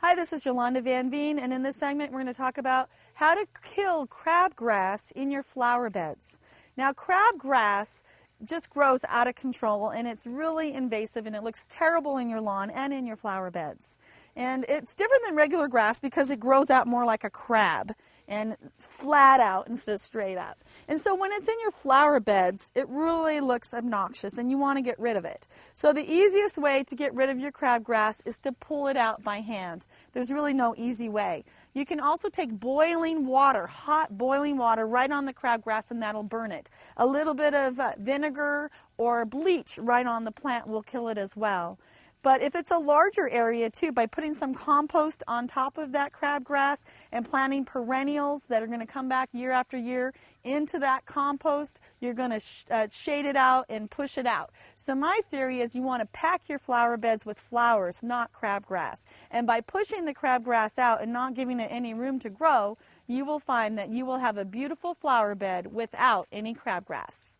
Hi, this is Yolanda Van Veen, and in this segment we're going to talk about how to kill crabgrass in your flower beds. Now, crabgrass just grows out of control, and it's really invasive, and it looks terrible in your lawn and in your flower beds. And it's different than regular grass because it grows out more like a crab and flat out instead of straight up. And so when it's in your flower beds, it really looks obnoxious, and you want to get rid of it. So the easiest way to get rid of your crabgrass is to pull it out by hand. There's really no easy way. You can also take boiling water, hot boiling water, right on the crabgrass, and that'll burn it. A little bit of vinegar or bleach right on the plant will kill it as well. But if it's a larger area too, by putting some compost on top of that crabgrass and planting perennials that are going to come back year after year into that compost, you're going to shade it out and push it out. So my theory is you want to pack your flower beds with flowers, not crabgrass. And by pushing the crabgrass out and not giving it any room to grow, you will find that you will have a beautiful flower bed without any crabgrass.